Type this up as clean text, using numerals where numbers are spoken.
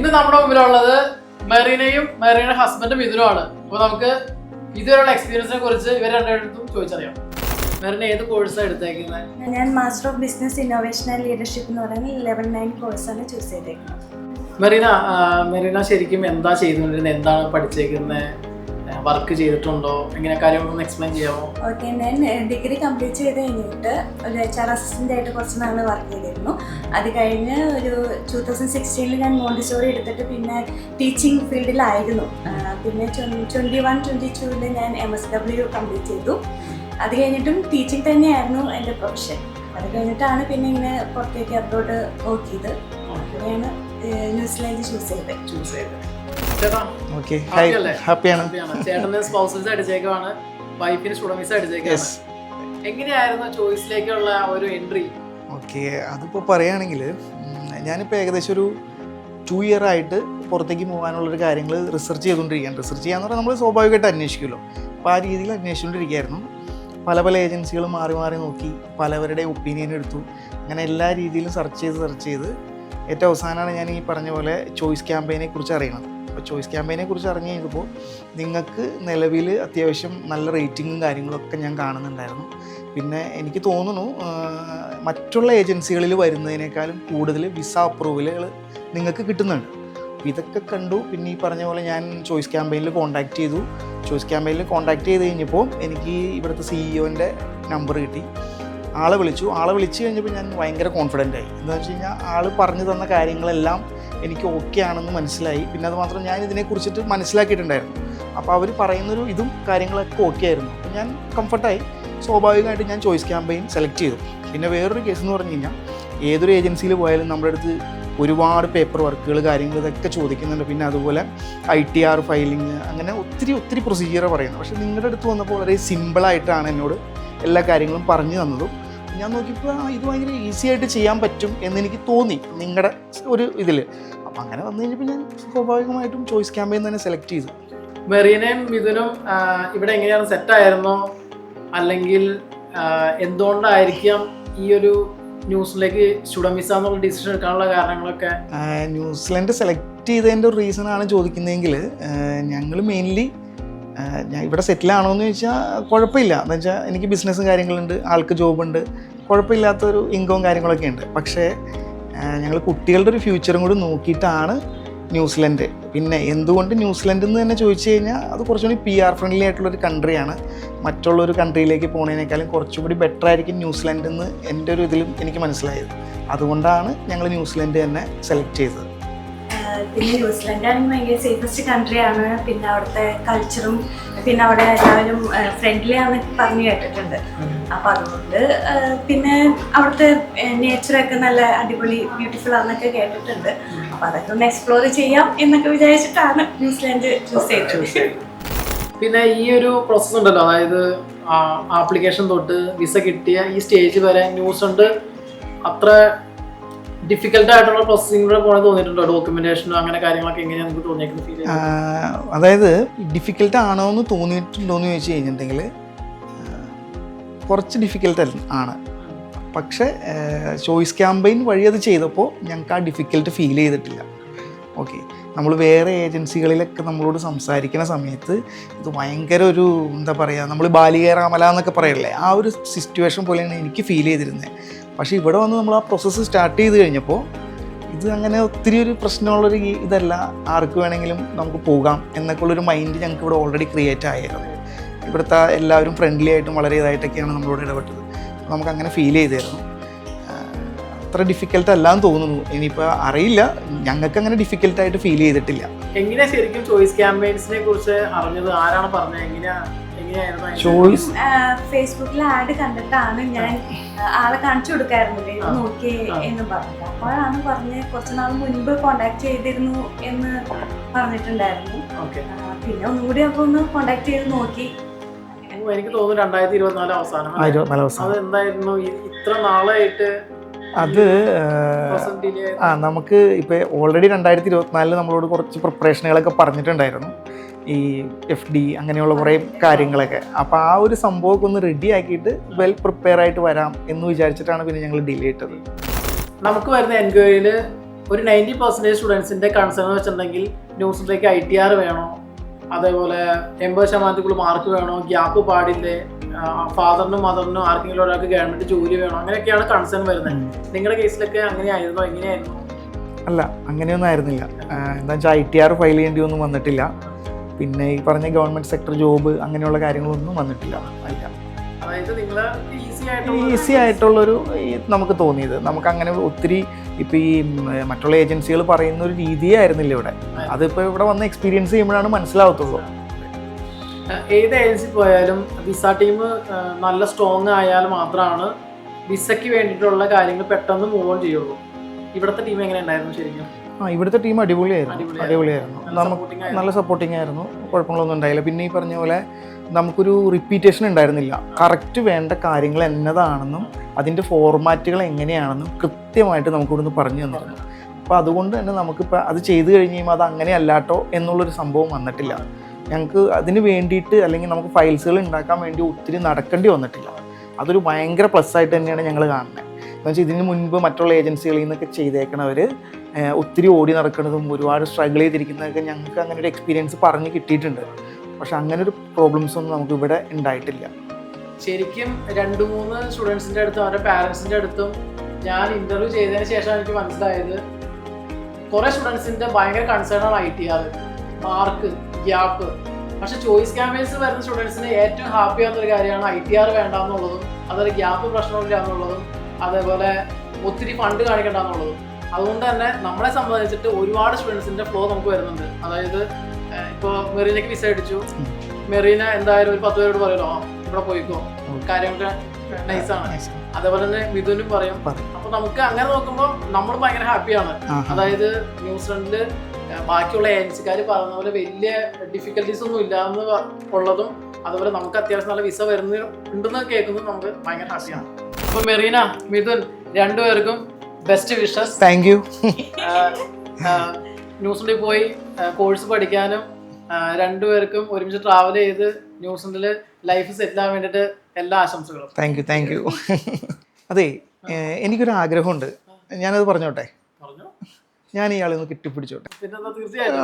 ഇന്ന് നമ്മുടെ മുമ്പിലുള്ളത് മെറീനയും മെറീനയുടെ ഹസ്ബൻഡും മിഥുനുമാണ്. അപ്പോൾ നമുക്ക് ഇതുവരെയുള്ള എക്സ്പീരിയൻസിനെ കുറിച്ച് ഇവർ രണ്ടുപേർക്കും ചോദിച്ചറിയാം. മെറീന ഏത് കോഴ്സാണ് എടുത്തേക്കുന്നത്? ഞാൻ master of business innovation and leadership എന്ന് പറയുന്ന 11-9 കോഴ്സാണ് ചൂസ് ചെയ്തേക്കുന്നത്. മെറീന ശരിക്കും എന്താ ചെയ്തുകൊണ്ടിരുന്നത്, എന്താണ് പഠിച്ചേക്കുന്നത്, വർക്ക് ചെയ്തിട്ടുണ്ടോ, എങ്ങനെ കാര്യങ്ങളൊന്ന് എക്സ്പ്ലെയിൻ ചെയ്യാമോ? ഓക്കെ, ഞാൻ ഡിഗ്രി കംപ്ലീറ്റ് ചെയ്ത് കഴിഞ്ഞിട്ട് ഒരു HR അസിസ്റ്റൻ്റ് ആയിട്ട് കുറച്ച് നാൾ വർക്ക് ചെയ്തിരുന്നു. അത് കഴിഞ്ഞ് ഒരു 2016 ഞാൻ മോണ്ടിസോറി എടുത്തിട്ട് പിന്നെ ടീച്ചിങ് ഫീൽഡിലായിരുന്നു. പിന്നെ 21-22 ഞാൻ MSW കംപ്ലീറ്റ് ചെയ്തു. അത് കഴിഞ്ഞിട്ടും ടീച്ചിങ് തന്നെയായിരുന്നു എൻ്റെ പ്രൊഫഷൻ. അത് കഴിഞ്ഞിട്ടാണ് പിന്നെ ഇങ്ങനെ പുറത്തേക്ക് അബ്രോഡ് നോക്കിയത്. അങ്ങനെയാണ് ന്യൂസിലാൻഡ് ചൂസ് ചെയ്തത്. ചേട്ടന് സ്പൗസസ് അടിച്ചേക്കാണ്, വൈഫിന് സ്റ്റുഡൻസ് അടിച്ചേക്കാണ്. എങ്ങനെയായിരുന്നു ചോയ്സിലേക്കുള്ള ഒരു എൻട്രി? ഓക്കെ, അതിപ്പോൾ പറയുകയാണെങ്കിൽ ഞാനിപ്പോൾ ഏകദേശം ഒരു 2 year ആയിട്ട് പുറത്തേക്ക് പോകാനുള്ളൊരു കാര്യങ്ങൾ റിസർച്ച് ചെയ്തുകൊണ്ടിരിക്കുകയാണ്. റിസർച്ച് ചെയ്യാന്ന് പറഞ്ഞാൽ നമ്മൾ സ്വാഭാവികമായിട്ട് അന്വേഷിക്കുമല്ലോ. അപ്പോൾ ആ രീതിയിൽ അന്വേഷിച്ചുകൊണ്ടിരിക്കുകയായിരുന്നു. പല ഏജൻസികൾ മാറി നോക്കി, പലവരുടെ ഒപ്പീനിയൻ എടുത്തു. അങ്ങനെ എല്ലാ രീതിയിലും സെർച്ച് ചെയ്ത് ഏറ്റവും അവസാനമാണ് ഞാൻ ഈ പറഞ്ഞ പോലെ ചോയ്സ് ക്യാമ്പയിനെ കുറിച്ച് അറിയണത്. അപ്പോൾ ചോയ്സ് ക്യാമ്പയിനെ കുറിച്ച് അറിഞ്ഞു കഴിഞ്ഞപ്പോൾ നിങ്ങൾക്ക് നിലവിൽ അത്യാവശ്യം നല്ല റേറ്റിങ്ങും കാര്യങ്ങളൊക്കെ ഞാൻ കാണുന്നുണ്ടായിരുന്നു. പിന്നെ എനിക്ക് തോന്നുന്നു മറ്റുള്ള ഏജൻസികളിൽ വരുന്നതിനേക്കാളും കൂടുതൽ വിസ അപ്രൂവലുകൾ നിങ്ങൾക്ക് കിട്ടുന്നുണ്ട്. അപ്പോൾ ഇതൊക്കെ കണ്ടു. പിന്നെ ഈ പറഞ്ഞ പോലെ ഞാൻ ചോയ്സ് ക്യാമ്പയിനിൽ കോൺടാക്റ്റ് ചെയ്തു. ചോയ്സ് ക്യാമ്പയിനിൽ കോൺടാക്റ്റ് ചെയ്ത് കഴിഞ്ഞപ്പോൾ എനിക്ക് ഇവിടുത്തെ CEOൻ്റെ നമ്പർ കിട്ടി. ആളെ വിളിച്ചു കഴിഞ്ഞപ്പോൾ ഞാൻ ഭയങ്കര കോൺഫിഡൻ്റ് ആയി. എന്താണെന്ന് വെച്ച് കഴിഞ്ഞാൽ ആൾ പറഞ്ഞു തന്ന കാര്യങ്ങളെല്ലാം എനിക്ക് ഓക്കെ ആണെന്ന് മനസ്സിലായി. പിന്നെ അത് മാത്രം ഞാൻ ഇതിനെക്കുറിച്ചിട്ട് മനസ്സിലാക്കിയിട്ടുണ്ടായിരുന്നു. അപ്പോൾ അവർ പറയുന്നൊരു ഇതും കാര്യങ്ങളൊക്കെ ഓക്കെ ആയിരുന്നു. അപ്പോൾ ഞാൻ കംഫർട്ടായി. സ്വാഭാവികമായിട്ട് ഞാൻ ചോയ്സ് ക്യാമ്പയിൻ സെലക്ട് ചെയ്തു. പിന്നെ വേറൊരു കേസ് എന്ന് പറഞ്ഞു കഴിഞ്ഞാൽ ഏതൊരു ഏജൻസിയിൽ പോയാലും നമ്മുടെ അടുത്ത് ഒരുപാട് പേപ്പർ വർക്കുകൾ കാര്യങ്ങൾ ഇതൊക്കെ ചോദിക്കുന്നുണ്ട്. പിന്നെ അതുപോലെ ITR ഫയലിങ്, അങ്ങനെ ഒത്തിരി പ്രൊസീജിയർ പറയുന്നത്. പക്ഷേ നിങ്ങളുടെ അടുത്ത് വന്നപ്പോൾ വളരെ സിമ്പിളായിട്ടാണ് എന്നോട് എല്ലാ കാര്യങ്ങളും പറഞ്ഞു തന്നതും. ഞാൻ നോക്കിയപ്പോൾ ഇത് ഭയങ്കര ഈസി ആയിട്ട് ചെയ്യാൻ പറ്റും എന്നെനിക്ക് തോന്നി നിങ്ങളുടെ ഒരു ഇതിൽ. അപ്പം അങ്ങനെ വന്നു കഴിഞ്ഞപ്പോൾ ഞാൻ സ്വാഭാവികമായിട്ടും ചോയ്സ് ക്യാമ്പയിൻ തന്നെ സെലക്ട് ചെയ്തു. മെറീനയും മിഥുനും ഇവിടെ എങ്ങനെയാണ് സെറ്റായിരുന്നോ, അല്ലെങ്കിൽ എന്തുകൊണ്ടായിരിക്കാം ഈ ഒരു ന്യൂസിലേക്ക് സ്റ്റുഡൻറ് വിസ എന്നുള്ള ഡിസിഷൻ എടുക്കാനുള്ള കാരണങ്ങളൊക്കെ? ന്യൂസിലൻഡ് സെലക്ട് ചെയ്തതിൻ്റെ ഒരു റീസണാണ് ചോദിക്കുന്നതെങ്കിൽ ഞങ്ങൾ മെയിൻലി ഞാൻ ഇവിടെ സെറ്റിലാണോ എന്ന് ചോദിച്ചാൽ കുഴപ്പമില്ല. എന്ന് വെച്ചാൽ എനിക്ക് ബിസിനസ്സും കാര്യങ്ങളുണ്ട്, ആൾക്ക് ജോബുണ്ട്, കുഴപ്പമില്ലാത്തൊരു ഇൻകവും കാര്യങ്ങളൊക്കെ ഉണ്ട്. പക്ഷേ ഞങ്ങൾ കുട്ടികളുടെ ഒരു ഫ്യൂച്ചറും കൂടി നോക്കിയിട്ടാണ് ന്യൂസിലൻഡ്. പിന്നെ എന്തുകൊണ്ട് ന്യൂസിലൻഡ് എന്ന് തന്നെ ചോദിച്ചു കഴിഞ്ഞാൽ അത് കുറച്ചുകൂടി PR ഫ്രണ്ട്ലി ആയിട്ടുള്ളൊരു കൺട്രിയാണ്. മറ്റുള്ളൊരു കൺട്രിയിലേക്ക് പോകുന്നതിനേക്കാളും കുറച്ചുകൂടി ബെറ്റർ ആയിരിക്കും ന്യൂസിലൻഡ് എന്ന് എൻ്റെ ഒരു ഇതിലും എനിക്ക് മനസ്സിലായത്. അതുകൊണ്ടാണ് ഞങ്ങൾ ന്യൂസിലൻഡ് തന്നെ സെലക്ട് ചെയ്തത്. പിന്നെ ന്യൂസിലൻഡാണെങ്കിൽ ഭയങ്കര സേഫസ്റ്റ് കൺട്രിയാണ്. പിന്നെ അവിടുത്തെ കൾച്ചറും പിന്നെ അവിടെ എല്ലാവരും ഫ്രണ്ട്ലി ആണെന്ന് പറഞ്ഞു കേട്ടിട്ടുണ്ട്. അപ്പോൾ അതുകൊണ്ട് പിന്നെ അവിടുത്തെ നേച്ചറൊക്കെ നല്ല അടിപൊളി ബ്യൂട്ടിഫുൾ ആണെന്നൊക്കെ കേട്ടിട്ടുണ്ട്. അപ്പോൾ അതൊക്കെ ഒന്ന് എക്സ്പ്ലോർ ചെയ്യാം എന്നൊക്കെ വിചാരിച്ചിട്ടാണ് ന്യൂസിലൻഡ് ചൂസ് ചെയ്തത്. പിന്നെ ഈ ഒരു പ്രോസസ്സ് ഉണ്ടല്ലോ, അതായത് ആപ്ലിക്കേഷൻ തൊട്ട് വിസ കിട്ടിയ ഈ സ്റ്റേജ് വരെ ന്യൂസിലൻഡ് അത്ര ഡിഫിക്കൽട്ട് ആയിട്ടുള്ള പ്രോസസ്സിംഗ് പോലെ തോന്നിയിട്ടുണ്ടോ? ഡോക്യുമെന്റേഷൻ അങ്ങനെ കാര്യങ്ങളൊക്കെ എങ്ങനെയാണ് നിങ്ങൾക്ക് തോന്നിയിരിക്കുന്നത്? അതായത് ഡിഫിക്കൽട്ട് ആണോ എന്ന് തോന്നിയിട്ടുണ്ടോ എന്ന് ചോദിച്ചു കഴിഞ്ഞിട്ടുണ്ടെങ്കിൽ കുറച്ച് ഡിഫിക്കൽട്ട് ആണ്. പക്ഷേ ചോയ്സ് ക്യാമ്പയിൻ വഴി അത് ചെയ്തപ്പോൾ ഞങ്ങൾക്ക് ആ ഡിഫിക്കൽട്ട് ഫീൽ ചെയ്തിട്ടില്ല. ഓക്കെ, നമ്മൾ വേറെ ഏജൻസികളിലൊക്കെ നമ്മളോട് സംസാരിക്കുന്ന സമയത്ത് ഇത് ഭയങ്കര ഒരു എന്താ പറയുക, നമ്മൾ ബാലികേറാമല എന്നൊക്കെ പറയില്ലേ, ആ ഒരു സിറ്റുവേഷൻ പോലെയാണ് എനിക്ക് ഫീൽ ചെയ്തിരുന്നത്. പക്ഷേ ഇവിടെ വന്ന് നമ്മൾ ആ പ്രോസസ്സ് സ്റ്റാർട്ട് ചെയ്ത് കഴിഞ്ഞപ്പോൾ ഇത് അങ്ങനെ ഒത്തിരി ഒരു പ്രശ്നമുള്ളൊരു ഇതല്ല, ആർക്ക് വേണമെങ്കിലും നമുക്ക് പോകാം എന്നൊക്കെ ഉള്ളൊരു മൈൻഡ് ഞങ്ങൾക്ക് ഇവിടെ ഓൾറെഡി ക്രിയേറ്റ് ആയിരുന്നു. ഇവിടുത്തെ എല്ലാവരും ഫ്രണ്ട്ലി ആയിട്ടും വളരെ ഇതായിട്ടൊക്കെയാണ് നമ്മളോട് ഇടപെട്ടത്. നമുക്കങ്ങനെ ഫീൽ ചെയ്തായിരുന്നു. അത്ര ഡിഫിക്കൽട്ട് അല്ലാന്ന് തോന്നുന്നു. ഇനിയിപ്പോൾ അറിയില്ല, ഞങ്ങൾക്ക് അങ്ങനെ ഡിഫിക്കൽട്ടായിട്ട് ഫീൽ ചെയ്തിട്ടില്ല. എങ്ങനെയാ ശരിക്കും ചോയ്സ് ക്യാമ്പയിൻസിനെ കുറിച്ച് അറിഞ്ഞത്? ആരാണ് പറഞ്ഞത്? ചോയ്സ് ഫേസ്ബുക്കിൽ ആഡ് കണ്ടിട്ടാണ് ഞാൻ ആളെ കാണിച്ചു കൊടുക്കായിരുന്നില്ലേ, ഇത് നോക്കിയേ എന്ന് പറഞ്ഞത്. അപ്പോഴാണ് പറഞ്ഞ് കുറച്ച് നാൾ മുൻപ് കോണ്ടാക്ട് ചെയ്തിരുന്നു എന്ന് പറഞ്ഞിട്ടുണ്ടായിരുന്നു. പിന്നെ ഒന്നുകൂടി അപ്പൊ ഒന്ന് കോണ്ടാക്ട് ചെയ്ത് നോക്കി. എനിക്ക് തോന്നുന്നു 2024 അവസാനം. അതെന്തായിരുന്നു ഇത്ര നാളായിട്ട്? അത് നമുക്ക് ഇപ്പോൾ ഓൾറെഡി 2024 നമ്മളോട് കുറച്ച് പ്രിപ്പറേഷനുകളൊക്കെ പറഞ്ഞിട്ടുണ്ടായിരുന്നു. ഈ FD അങ്ങനെയുള്ള കുറേ കാര്യങ്ങളൊക്കെ. അപ്പോൾ ആ ഒരു സംഭവമൊക്കെ ഒന്ന് റെഡി ആക്കിയിട്ട് വെൽ പ്രിപ്പയർ ആയിട്ട് വരാം എന്ന് വിചാരിച്ചിട്ടാണ് പിന്നെ ഞങ്ങൾ ഡിലേ ഇട്ടത്. നമുക്ക് വരുന്ന എൻക്വയറിയിൽ ഒരു 90% സ്റ്റുഡൻസിന്റെ കൺസേൺ എന്ന് വെച്ചിട്ടുണ്ടെങ്കിൽ ന്യൂസിലേക്ക് ITR വേണോ, അതേപോലെ 80% മാർക്ക് വേണോ, ഗ്യാപ്പ് പാടില്ലേ, ഫാദറിനും മദറിനും ആർക്കെങ്കിലും ഒരാൾക്ക് ഗവൺമെന്റ് ജോലി വേണോ, അങ്ങനെയൊക്കെയാണ് കൺസേൺ വരുന്നത്. നിങ്ങളുടെ കേസിലൊക്കെ അങ്ങനെയായിരുന്നോ, എങ്ങനെയായിരുന്നു? അല്ല, അങ്ങനെയൊന്നും ആയിരുന്നില്ല. എന്താ വെച്ചാൽ ITR ഫയൽ ചെയ്യേണ്ടി ഒന്നും വന്നിട്ടില്ല. പിന്നെ ഈ പറഞ്ഞ ഗവൺമെന്റ് സെക്ടർ ജോബ് അങ്ങനെയുള്ള കാര്യങ്ങളൊന്നും വന്നിട്ടില്ല. അല്ല, അതായത് നിങ്ങൾ ഈസി ആയിട്ടുള്ളൊരു നമുക്ക് തോന്നിയത്. നമുക്ക് അങ്ങനെ ഒത്തിരി ഇപ്പം ഈ മറ്റുള്ള ഏജൻസികൾ പറയുന്ന ഒരു രീതിയായിരുന്നില്ല ഇവിടെ. അതിപ്പോൾ ഇവിടെ വന്ന് എക്സ്പീരിയൻസ് ചെയ്യുമ്പോഴാണ് മനസ്സിലാവത്തുള്ളൂ. ഏത് ഏജൻസി പോയാലും വിസ ടീം നല്ല സ്ട്രോങ് ആയാൽ മാത്രമാണ് വിസയ്ക്ക് വേണ്ടിയിട്ടുള്ള കാര്യങ്ങൾ പെട്ടെന്ന് മൂവ് ഓൺ ചെയ്യുള്ളൂ. ഇവിടുത്തെ ടീം എങ്ങനെ ഉണ്ടായിരുന്നു ശരിക്കും? ഇവിടുത്തെ ടീം അടിപൊളിയായിരുന്നു. നമുക്ക് നല്ല സപ്പോർട്ടിങ് ആയിരുന്നു, കുഴപ്പങ്ങളൊന്നും ഉണ്ടായില്ല. പിന്നെ ഈ പറഞ്ഞ പോലെ നമുക്കൊരു റിപ്പീറ്റേഷൻ ഉണ്ടായിരുന്നില്ല. കറക്റ്റ് വേണ്ട കാര്യങ്ങൾ എന്നതാണെന്നും അതിൻ്റെ ഫോർമാറ്റുകൾ എങ്ങനെയാണെന്നും കൃത്യമായിട്ട് നമുക്കിവിടുന്ന് പറഞ്ഞു തന്നിരുന്നു. അപ്പോൾ അതുകൊണ്ട് തന്നെ നമുക്കിപ്പോൾ അത് ചെയ്ത് കഴിഞ്ഞ് കഴിയുമ്പോൾ അത് അങ്ങനെ അല്ലാട്ടോ എന്നുള്ളൊരു സംഭവം വന്നിട്ടില്ല. ഞങ്ങൾക്ക് അതിന് വേണ്ടിയിട്ട് അല്ലെങ്കിൽ നമുക്ക് ഫയൽസുകൾ ഉണ്ടാക്കാൻ വേണ്ടി ഒത്തിരി നടക്കേണ്ടി വന്നിട്ടില്ല. അതൊരു ഭയങ്കര പ്ലസ് ആയിട്ട് തന്നെയാണ് ഞങ്ങൾ കാണുന്നത്. എന്ന് വെച്ചാൽ ഇതിന് മുൻപ് മറ്റുള്ള ഏജൻസികളിൽ നിന്നൊക്കെ ചെയ്തേക്കണവർ ഒത്തിരി ഓടി നടക്കുന്നതും ഒരുപാട് സ്ട്രഗിൾ ചെയ്തിരിക്കുന്നതൊക്കെ ഞങ്ങൾക്ക് അങ്ങനെ ഒരു എക്സ്പീരിയൻസ് പറഞ്ഞ് കിട്ടിയിട്ടുണ്ട്. പക്ഷെ അങ്ങനെ ഒരു പ്രോബ്ലംസ് ഒന്നും നമുക്ക് ഇവിടെ ഉണ്ടായിട്ടില്ല. ശരിക്കും 2-3 സ്റ്റുഡൻസിൻ്റെ അടുത്തും അവരുടെ പാരൻസിൻ്റെ അടുത്തും ഞാൻ ഇൻ്റർവ്യൂ ചെയ്തതിന് ശേഷം എനിക്ക് മനസ്സിലായത് കുറേ സ്റ്റുഡൻസിൻ്റെ ഭയങ്കര കൺസേണാണ് ITR, മാർക്ക്, ഗ്യാപ്പ്. പക്ഷെ ചോയ്സ് ക്യാമ്പയിൻസ് വരുന്ന സ്റ്റുഡൻസിന് ഏറ്റവും ഹാപ്പി ആവുന്നൊരു കാര്യമാണ് ITR വേണ്ടാന്നുള്ളതും, അതുപോലെ ഗ്യാപ്പ് പ്രശ്നമില്ല എന്നുള്ളതും, അതേപോലെ ഒത്തിരി ഫണ്ട് കാണിക്കണ്ട എന്നുള്ളതും. അതുകൊണ്ട് തന്നെ നമ്മളെ സംബന്ധിച്ചിട്ട് ഒരുപാട് സ്റ്റുഡൻസിൻ്റെ ഫ്ലോ നമുക്ക് വരുന്നുണ്ട്. അതായത് ഇപ്പോൾ മെറീനയ്ക്ക് വിസ അടിച്ചു, മെറീന എന്തായാലും ഒരു 10 പേരോട് പറയുമല്ലോ ഇവിടെ പോയിക്കോ, കാര്യമൊക്കെ നൈസാണ്. അതേപോലെ തന്നെ മിഥുനും പറയും. അപ്പൊ നമുക്ക് അങ്ങനെ നോക്കുമ്പോൾ നമ്മൾ ഭയങ്കര ഹാപ്പിയാണ്. അതായത് ന്യൂസിലൻഡില് ബാക്കിയുള്ള ഏജൻസിക്കാർ പറയുന്ന പോലെ വലിയ ഡിഫിക്കൽട്ടീസ് ഒന്നും ഇല്ലാന്ന് ഉള്ളതും, അതുപോലെ നമുക്ക് അത്യാവശ്യം നല്ല വിസ വരുന്നുണ്ടെന്ന് കേൾക്കുന്നത് നമുക്ക് ഭയങ്കര ഹാപ്പിയാണ്. അപ്പൊ മെറീന, മിഥുൻ, രണ്ടുപേർക്കും ബെസ്റ്റ് വിഷസ്. Thank you. ന്യൂസിലൻഡിൽ പോയി കോഴ്സ് പഠിക്കാനും രണ്ടുപേർക്കും ഒരുമിച്ച് ട്രാവൽ ചെയ്ത് ന്യൂസിലൻഡിൽ ലൈഫ് സെറ്റിൽ ആവാൻ വേണ്ടിയിട്ട് എല്ലാ ആശംസകളും. Thank you. അതെ, എനിക്കൊരു ആഗ്രഹമുണ്ട്. ഞാനത് പറഞ്ഞോട്ടെ? ഞാൻ ഇയാളെ ഒന്ന് കെട്ടിപ്പിടിച്ചോട്ടെ? പിന്നെ തീർച്ചയായിട്ടും.